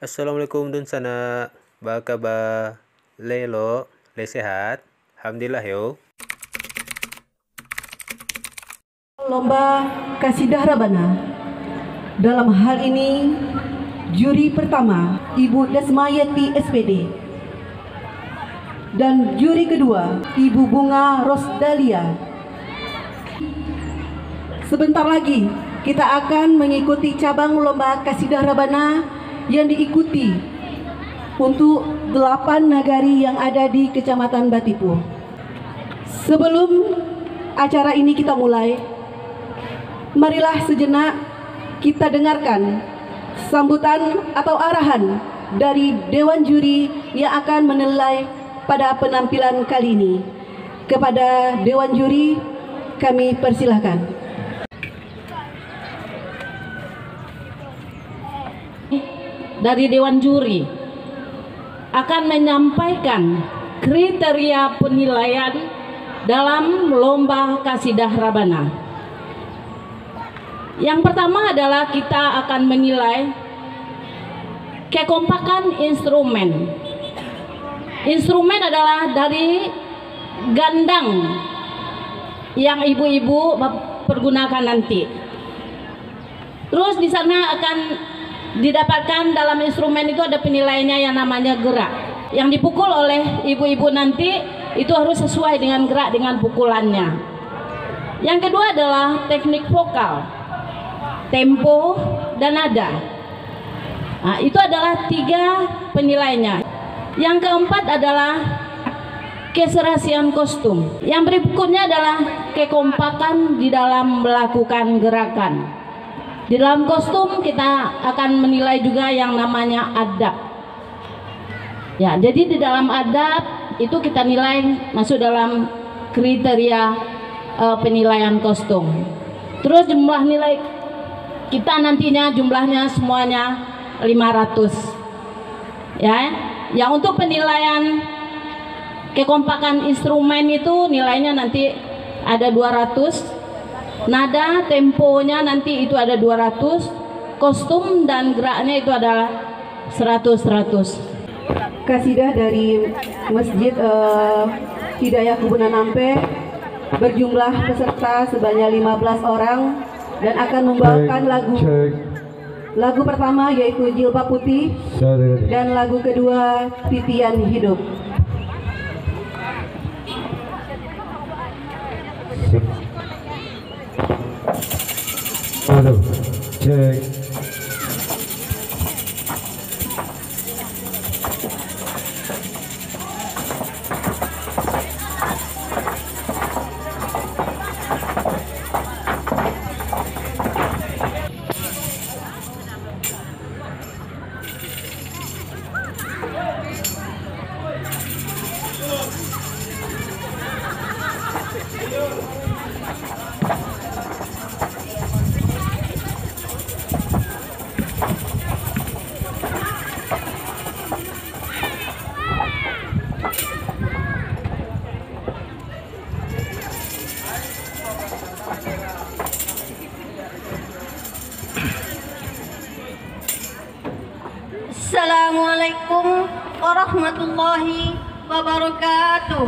Assalamualaikum dun sana. Ba kabar? Lelo, le sehat? Alhamdulillah yo. Lomba Kasidah Rabana. Dalam hal ini, juri pertama Ibu Desmayati SPD dan juri kedua Ibu Bunga Rosdalia. Sebentar lagi kita akan mengikuti cabang lomba Kasidah Rabana yang diikuti untuk 8 nagari yang ada di Kecamatan Batipu. Sebelum acara ini kita mulai, marilah sejenak kita dengarkan sambutan atau arahan dari Dewan Juri yang akan menilai pada penampilan kali ini. Kepada Dewan Juri kami persilahkan. Dari Dewan Juri akan menyampaikan kriteria penilaian dalam lomba Kasidah Rabana. Yang pertama adalah kita akan menilai kekompakan instrumen. Instrumen adalah dari gandang yang ibu-ibu pergunakan nanti. Terus di sana akan didapatkan dalam instrumen itu ada penilaiannya yang namanya gerak. Yang dipukul oleh ibu-ibu nanti itu harus sesuai dengan gerak dengan pukulannya. Yang kedua adalah teknik vokal, tempo, dan nada. Nah, itu adalah 3 penilaiannya. Yang keempat adalah keserasian kostum. Yang berikutnya adalah kekompakan di dalam melakukan gerakan. Di dalam kostum kita akan menilai juga yang namanya adab. Ya, jadi di dalam adab itu kita nilai masuk dalam kriteria penilaian kostum. Terus jumlah nilai kita nantinya jumlahnya semuanya 500. Ya, yang untuk penilaian kekompakan instrumen itu nilainya nanti ada 200. Nada, temponya nanti itu ada 200, kostum dan geraknya itu adalah 100. Kasidah dari Masjid Hidayah Kubunan Ampe berjumlah peserta sebanyak 15 orang dan akan membawakan lagu pertama yaitu Jilbab Putih dan lagu kedua Titian Hidup. Halo, cek. Assalamualaikum warahmatullahi wabarakatuh.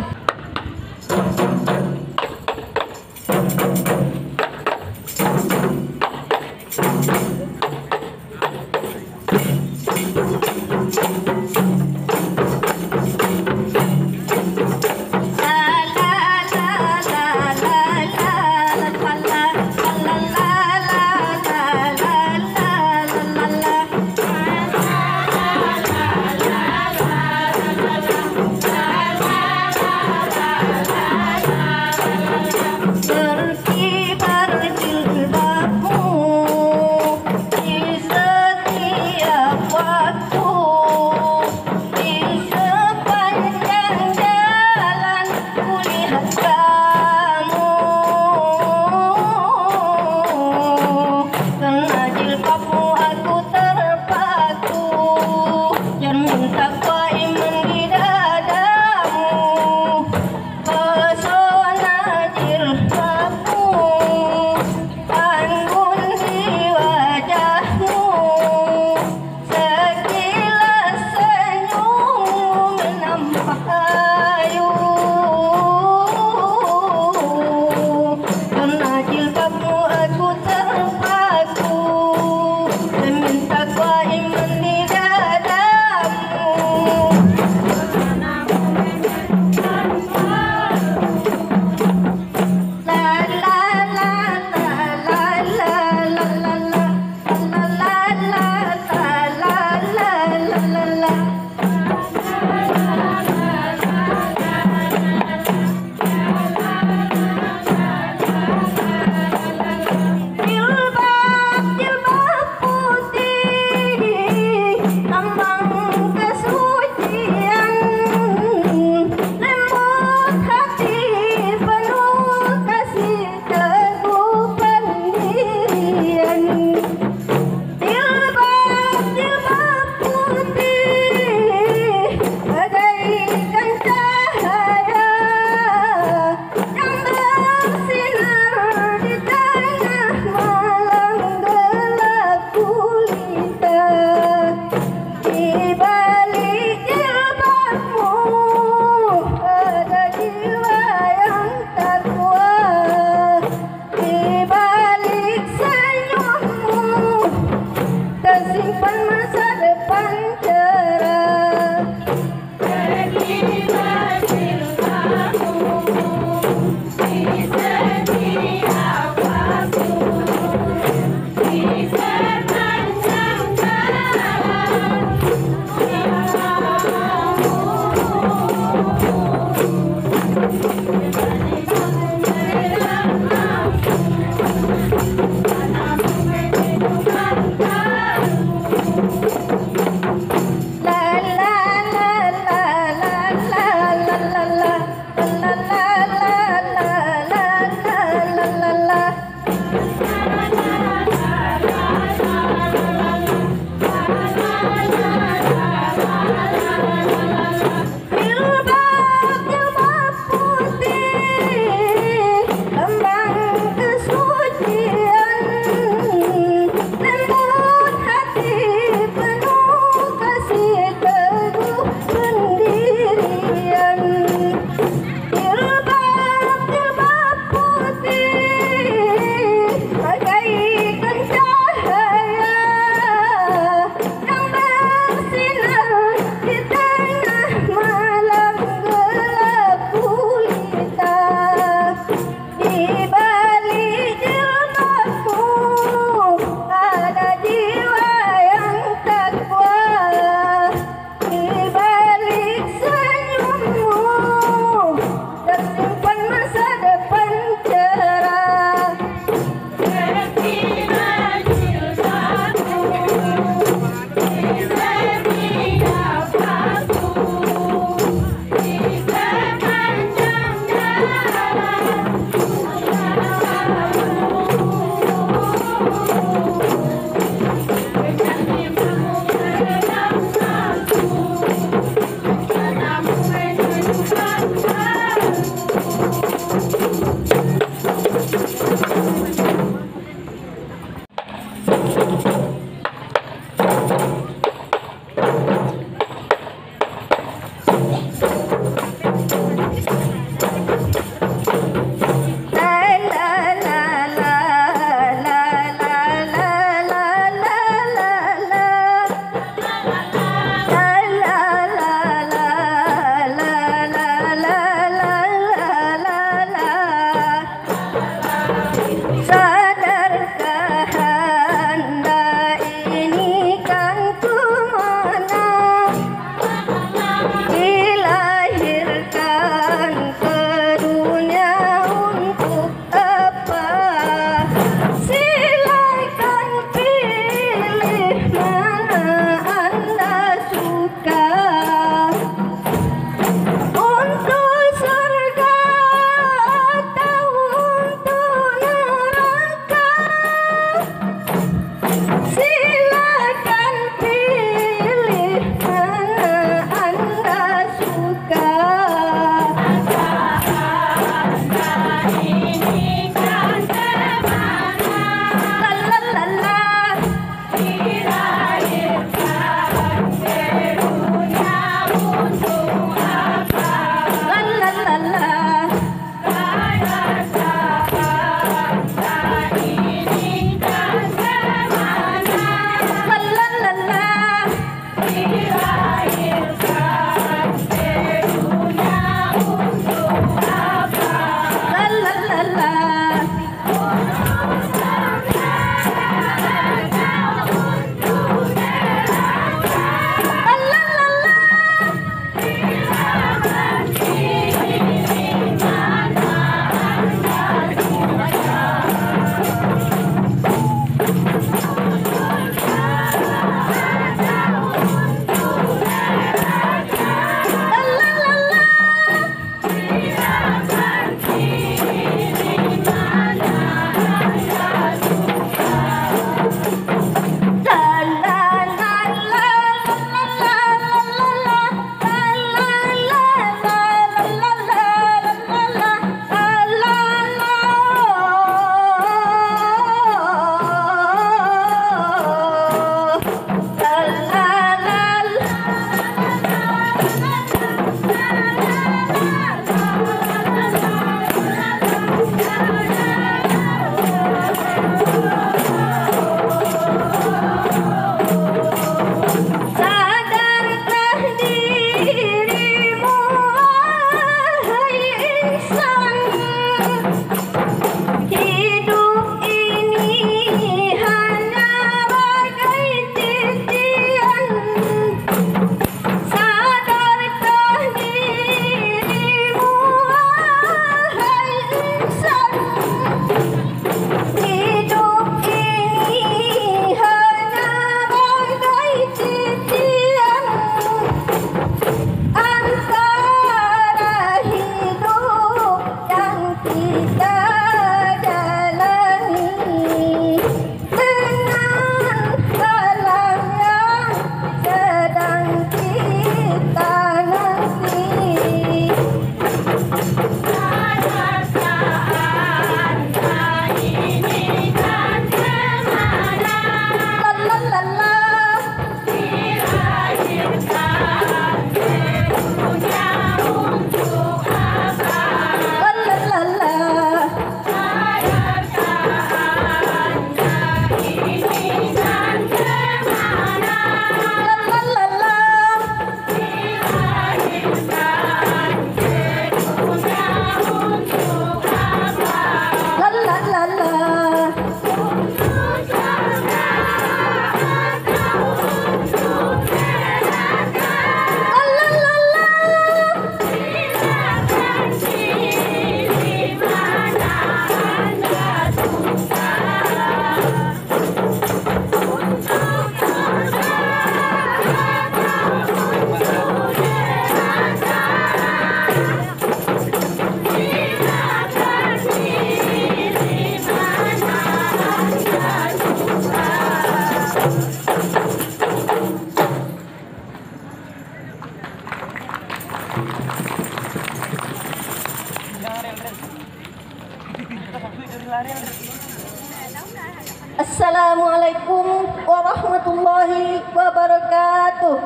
warahmatullahi wabarakatuh.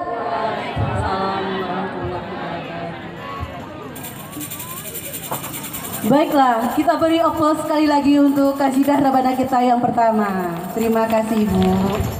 Baiklah, kita beri aplaus sekali lagi untuk Qasidah Rabana kita yang pertama. Terima kasih Ibu.